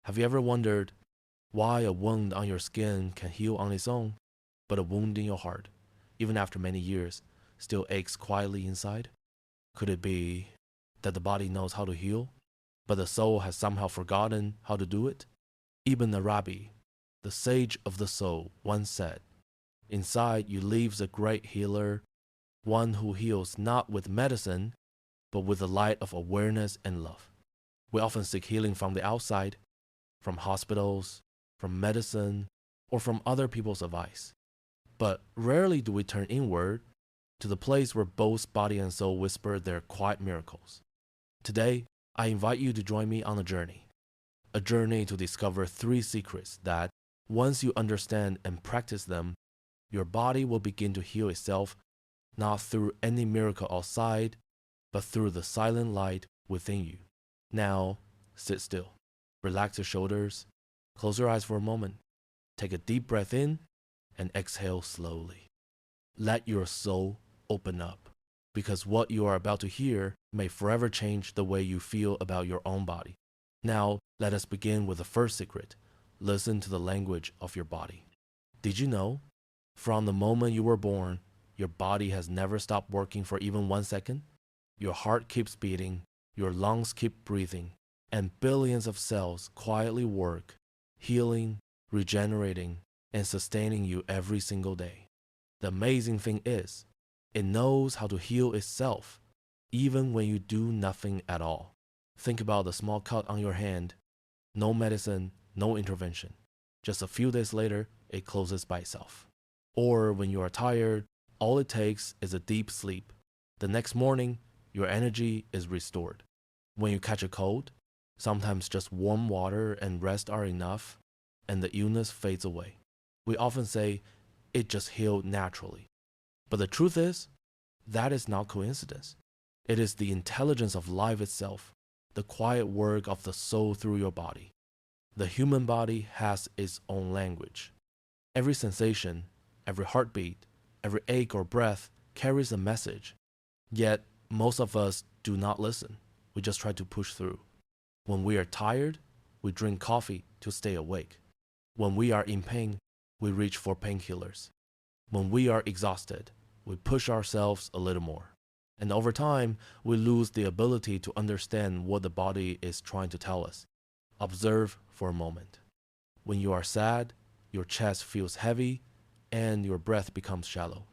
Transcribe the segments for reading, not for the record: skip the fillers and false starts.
Have you ever wondered why a wound on your skin can heal on its own, but a wound in your heart, even after many years, still aches quietly inside? Could it be that the body knows how to heal, but the soul has somehow forgotten how to do it? Ibn Arabi, the sage of the soul, once said, "Inside you lives a great healer, one who heals not with medicine, but with the light of awareness and love." We often seek healing from the outside, from hospitals, from medicine, or from other people's advice. But rarely do we turn inward to the place where both body and soul whisper their quiet miracles. Today, I invite you to join me on a journey to discover 3 secrets that, once you understand and practice them, your body will begin to heal itself, not through any miracle outside, but through the silent light within you. Now, sit still, relax your shoulders, close your eyes for a moment, take a deep breath in, and exhale slowly. Let your soul open up, because what you are about to hear may forever change the way you feel about your own body. Now, let us begin with the first secret. Listen to the language of your body. Did you know? From the moment you were born, your body has never stopped working for even 1 second. Your heart keeps beating, your lungs keep breathing, and billions of cells quietly work, healing, regenerating, and sustaining you every single day. The amazing thing is, it knows how to heal itself, even when you do nothing at all. Think about the small cut on your hand. No medicine, no intervention. Just a few days later, it closes by itself. Or when you are tired, all it takes is a deep sleep. The next morning, your energy is restored. When you catch a cold, sometimes just warm water and rest are enough, and the illness fades away. We often say, it just healed naturally. But the truth is, that is not coincidence. It is the intelligence of life itself, the quiet work of the soul through your body. The human body has its own language. Every sensation, every heartbeat, every ache or breath carries a message. Yet, most of us do not listen. We just try to push through. When we are tired, we drink coffee to stay awake. When we are in pain, we reach for painkillers. When we are exhausted, we push ourselves a little more. And over time, we lose the ability to understand what the body is trying to tell us. Observe for a moment. When you are sad, your chest feels heavy and your breath becomes shallow.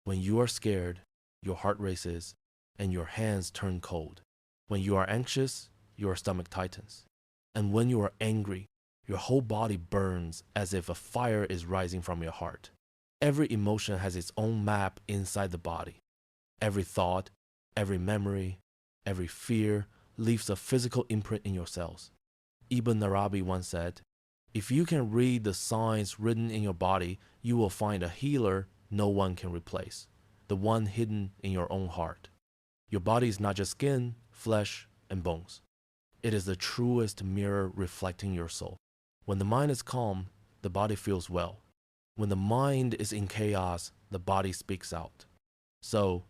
When you are scared, your heart races and your hands turn cold. When you are anxious, your stomach tightens. And when you are angry, your whole body burns as if a fire is rising from your heart. Every emotion has its own map inside the body. Every thought, every memory, every fear leaves a physical imprint in your cells. Ibn Arabi once said, "If you can read the signs written in your body, you will find a healer no one can replace, the one hidden in your own heart." Your body is not just skin, flesh, and bones. It is the truest mirror reflecting your soul. When the mind is calm, the body feels well. When the mind is in chaos, the body speaks out. So,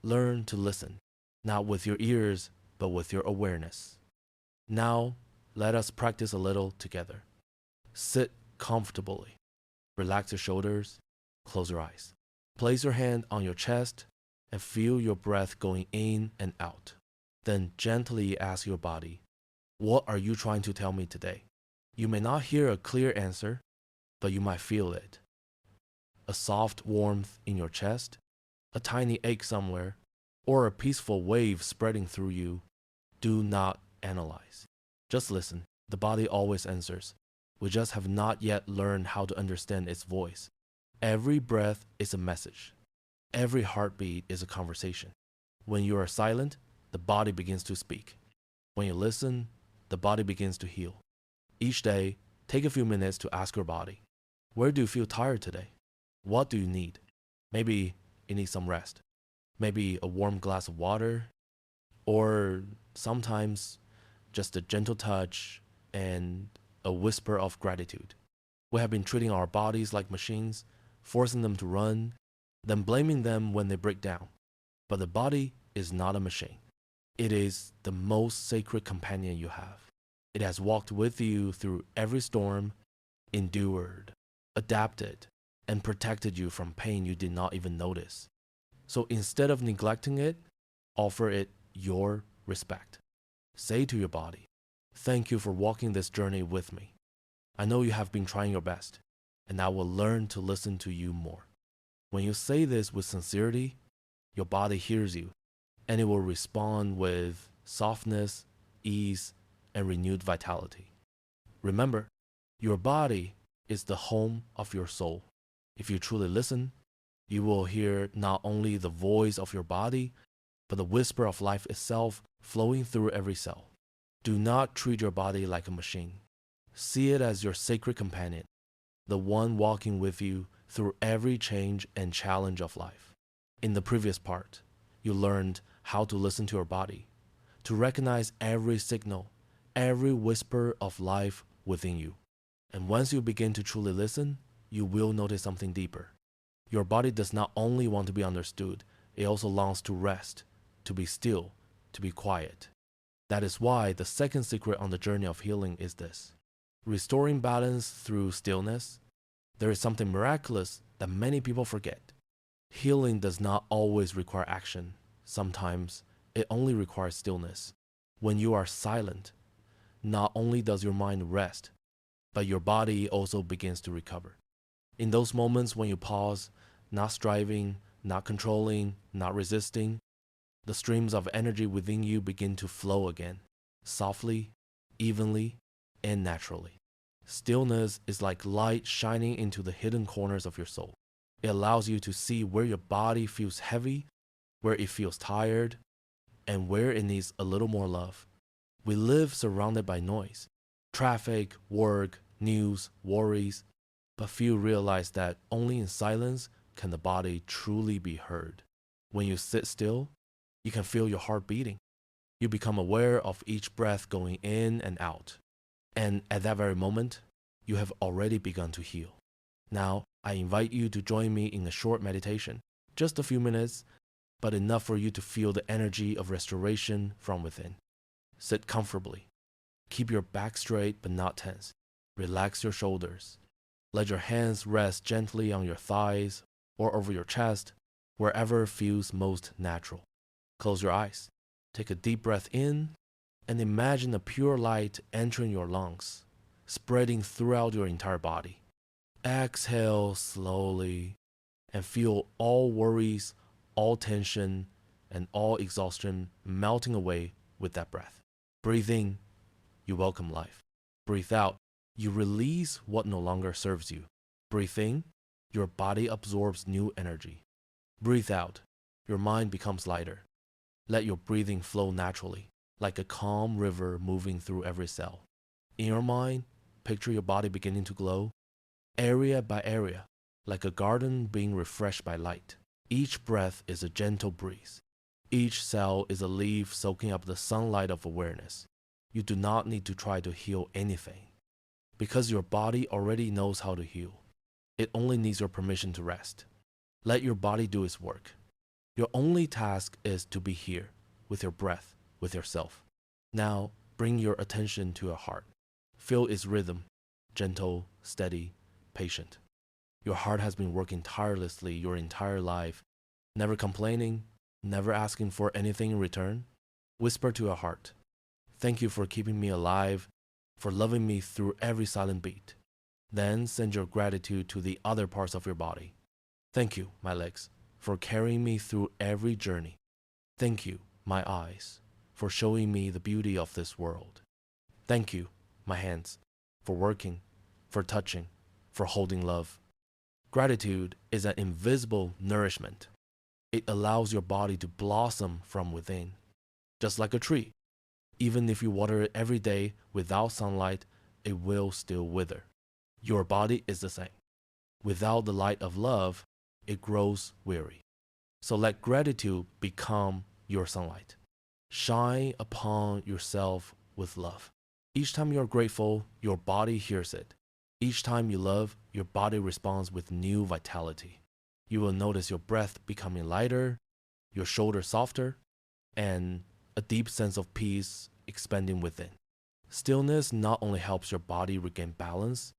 learn to listen, not with your ears, but with your awareness. Now, let us practice a little together. Sit comfortably. Relax your shoulders. Close your eyes. Place your hand on your chest and feel your breath going in and out. Then gently ask your body, "What are you trying to tell me today?" You may not hear a clear answer, but you might feel it. A soft warmth in your chest, a tiny ache somewhere, or a peaceful wave spreading through you. Do not analyze. Just listen. The body always answers. We just have not yet learned how to understand its voice. Every breath is a message. Every heartbeat is a conversation. When you are silent, the body begins to speak. When you listen, the body begins to heal. Each day, take a few minutes to ask your body, where do you feel tired today? What do you need? Maybe you need some rest. Maybe a warm glass of water. Or sometimes just a gentle touch and a whisper of gratitude. We have been treating our bodies like machines, forcing them to run, then blaming them when they break down. But the body is not a machine. It is the most sacred companion you have. It has walked with you through every storm, endured, adapted, and protected you from pain you did not even notice. So instead of neglecting it, offer it your respect. Say to your body, "Thank you for walking this journey with me. I know you have been trying your best, and I will learn to listen to you more." When you say this with sincerity, your body hears you, and it will respond with softness, ease, and renewed vitality. Remember, your body is the home of your soul. If you truly listen, you will hear not only the voice of your body, but the whisper of life itself flowing through every cell. Do not treat your body like a machine. See it as your sacred companion, the one walking with you through every change and challenge of life. In the previous part, you learned how to listen to your body, to recognize every signal, every whisper of life within you. And once you begin to truly listen, you will notice something deeper. Your body does not only want to be understood, it also longs to rest, to be still, to be quiet. That is why the second secret on the journey of healing is this: restoring balance through stillness. There is something miraculous that many people forget. Healing does not always require action. Sometimes it only requires stillness. When you are silent, not only does your mind rest, but your body also begins to recover. In those moments when you pause, not striving, not controlling, not resisting, the streams of energy within you begin to flow again, softly, evenly, and naturally. Stillness is like light shining into the hidden corners of your soul. It allows you to see where your body feels heavy, where it feels tired, and where it needs a little more love. We live surrounded by noise, traffic, work, news, worries, but few realize that only in silence can the body truly be heard. When you sit still, you can feel your heart beating. You become aware of each breath going in and out. And at that very moment, you have already begun to heal. Now, I invite you to join me in a short meditation, just a few minutes, but enough for you to feel the energy of restoration from within. Sit comfortably. Keep your back straight but not tense. Relax your shoulders. Let your hands rest gently on your thighs or over your chest, wherever feels most natural. Close your eyes. Take a deep breath in and imagine a pure light entering your lungs, spreading throughout your entire body. Exhale slowly and feel all worries, all tension, and all exhaustion melting away with that breath. Breathe in, you welcome life. Breathe out, you release what no longer serves you. Breathe in, your body absorbs new energy. Breathe out, your mind becomes lighter. Let your breathing flow naturally, like a calm river moving through every cell. In your mind, picture your body beginning to glow, area by area, like a garden being refreshed by light. Each breath is a gentle breeze. Each cell is a leaf soaking up the sunlight of awareness. You do not need to try to heal anything, because your body already knows how to heal. It only needs your permission to rest. Let your body do its work. Your only task is to be here, with your breath, with yourself. Now, bring your attention to your heart. Feel its rhythm, gentle, steady, patient. Your heart has been working tirelessly your entire life, never complaining, never asking for anything in return. Whisper to your heart, "Thank you for keeping me alive, for loving me through every silent beat." Then send your gratitude to the other parts of your body. "Thank you, my legs, for carrying me through every journey. Thank you, my eyes, for showing me the beauty of this world. Thank you, my hands, for working, for touching, for holding love." Gratitude is an invisible nourishment. It allows your body to blossom from within. Just like a tree, even if you water it every day without sunlight, it will still wither. Your body is the same. Without the light of love, it grows weary. So let gratitude become your sunlight. Shine upon yourself with love. Each time you are grateful, your body hears it. Each time you love, your body responds with new vitality. You will notice your breath becoming lighter, your shoulders softer, and a deep sense of peace expanding within. Stillness not only helps your body regain balance,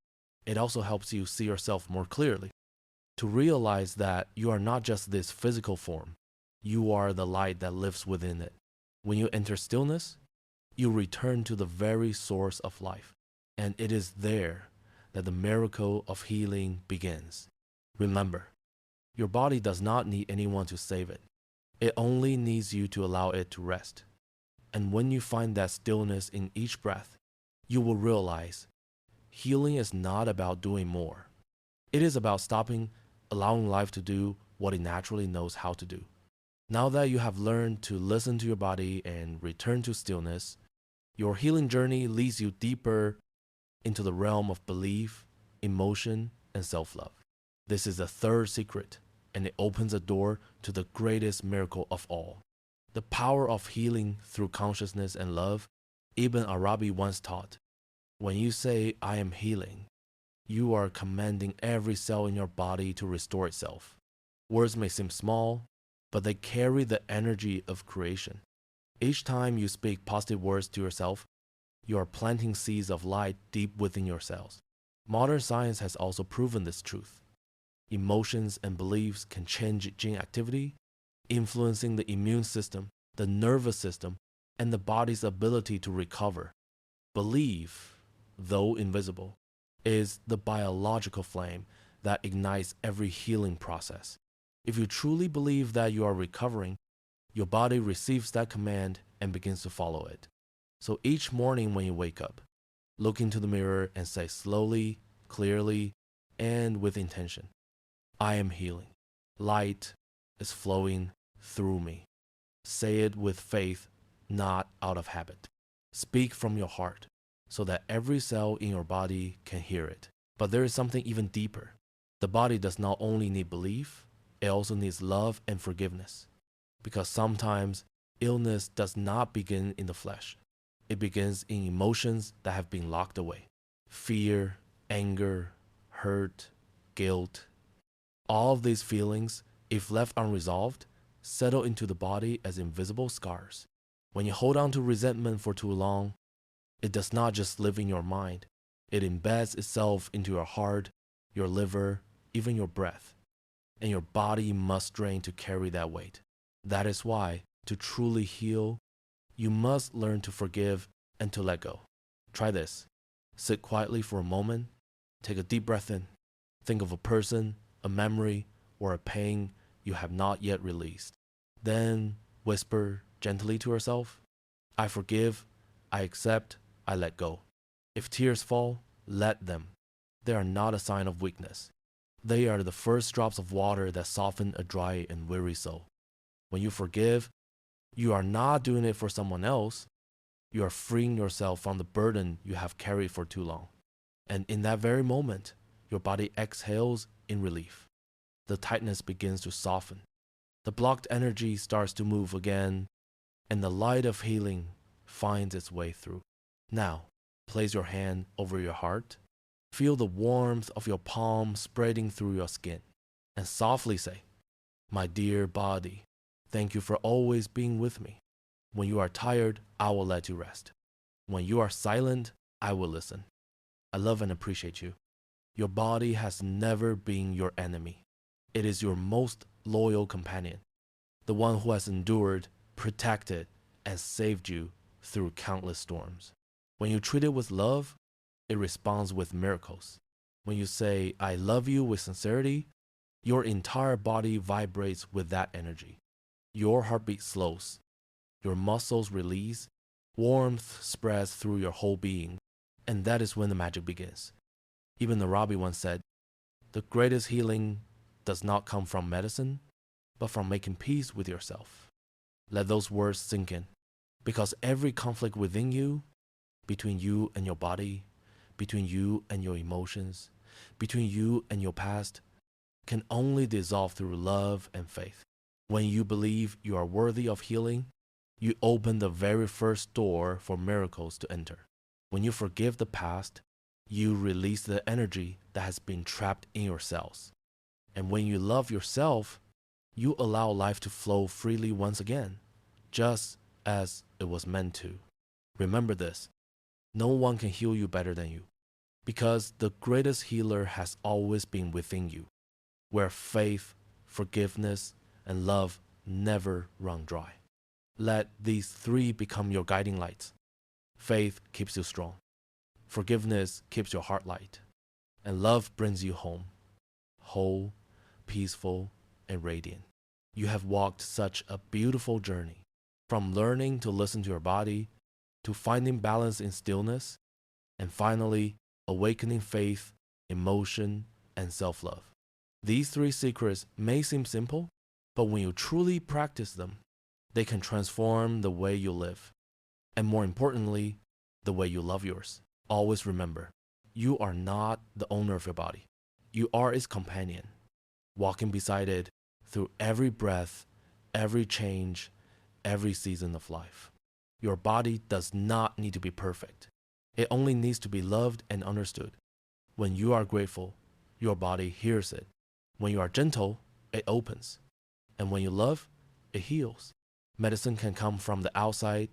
it also helps you see yourself more clearly. To realize that you are not just this physical form, you are the light that lives within it. When you enter stillness, you return to the very source of life, and it is there that the miracle of healing begins. Remember, your body does not need anyone to save it. It only needs you to allow it to rest. And when you find that stillness in each breath, you will realize healing is not about doing more. It is about stopping, allowing life to do what it naturally knows how to do. Now that you have learned to listen to your body and return to stillness, your healing journey leads you deeper into the realm of belief, emotion, and self-love. This is the third secret, and it opens a door to the greatest miracle of all. The power of healing through consciousness and love. Ibn Arabi once taught, when you say, I am healing, you are commanding every cell in your body to restore itself. Words may seem small, but they carry the energy of creation. Each time you speak positive words to yourself, you are planting seeds of light deep within your cells. Modern science has also proven this truth. Emotions and beliefs can change gene activity, influencing the immune system, the nervous system, and the body's ability to recover. Belief, though invisible, is the biological flame that ignites every healing process. If you truly believe that you are recovering, your body receives that command and begins to follow it. So each morning when you wake up, look into the mirror and say slowly, clearly, and with intention, I am healing. Light is flowing through me. Say it with faith, not out of habit. Speak from your heart so that every cell in your body can hear it. But there is something even deeper. The body does not only need belief, it also needs love and forgiveness. Because sometimes illness does not begin in the flesh. It begins in emotions that have been locked away. Fear, anger, hurt, guilt. All of these feelings, if left unresolved, settle into the body as invisible scars. When you hold on to resentment for too long, it does not just live in your mind. It embeds itself into your heart, your liver, even your breath. And your body must drain to carry that weight. That is why, to truly heal, you must learn to forgive and to let go. Try this. Sit quietly for a moment. Take a deep breath in. Think of a person, a memory, or a pain you have not yet released. Then whisper gently to yourself, I forgive, I accept, I let go. If tears fall, let them. They are not a sign of weakness. They are the first drops of water that soften a dry and weary soul. When you forgive, you are not doing it for someone else. You are freeing yourself from the burden you have carried for too long. And in that very moment, your body exhales in relief. The tightness begins to soften. The blocked energy starts to move again, and the light of healing finds its way through. Now, place your hand over your heart. Feel the warmth of your palm spreading through your skin, and softly say, my dear body, thank you for always being with me. When you are tired, I will let you rest. When you are silent, I will listen. I love and appreciate you. Your body has never been your enemy. It is your most loyal companion, the one who has endured, protected, and saved you through countless storms. When you treat it with love, it responds with miracles. When you say, I love you with sincerity, your entire body vibrates with that energy. Your heartbeat slows, your muscles release, warmth spreads through your whole being, and that is when the magic begins. Ibn Arabi once said, the greatest healing does not come from medicine, but from making peace with yourself. Let those words sink in, because every conflict within you, between you and your body, between you and your emotions, between you and your past, can only dissolve through love and faith. When you believe you are worthy of healing, you open the very first door for miracles to enter. When you forgive the past, you release the energy that has been trapped in your cells. And when you love yourself, you allow life to flow freely once again, just as it was meant to. Remember this, No one can heal you better than you, because the greatest healer has always been within you, where faith, forgiveness, and love never run dry. Let these three become your guiding lights. Faith keeps you strong. Forgiveness keeps your heart light. And love brings you home, whole, peaceful, and radiant. You have walked such a beautiful journey, from learning to listen to your body, to finding balance in stillness, and finally, awakening faith, emotion, and self-love. These three secrets may seem simple, but when you truly practice them, they can transform the way you live, and more importantly, the way you love yours. Always remember, you are not the owner of your body. You are its companion, walking beside it through every breath, every change, every season of life. Your body does not need to be perfect. It only needs to be loved and understood. When you are grateful, your body hears it. When you are gentle, it opens. And when you love, it heals. Medicine can come from the outside,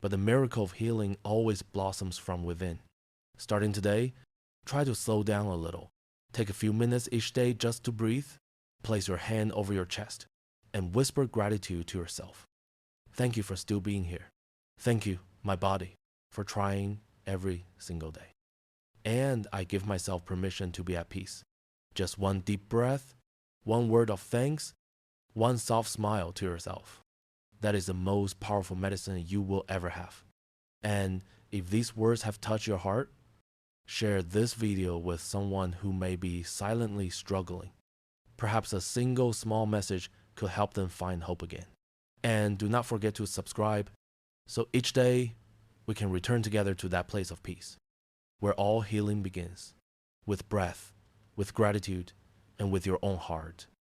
but the miracle of healing always blossoms from within. Starting today, try to slow down a little. Take a few minutes each day just to breathe. Place your hand over your chest and whisper gratitude to yourself. Thank you for still being here. Thank you, my body, for trying every single day. And I give myself permission to be at peace. Just one deep breath, one word of thanks, one soft smile to yourself. That is the most powerful medicine you will ever have. And if these words have touched your heart, share this video with someone who may be silently struggling. Perhaps a single small message could help them find hope again. And do not forget to subscribe so each day we can return together to that place of peace, where all healing begins, with breath, with gratitude, and with your own heart.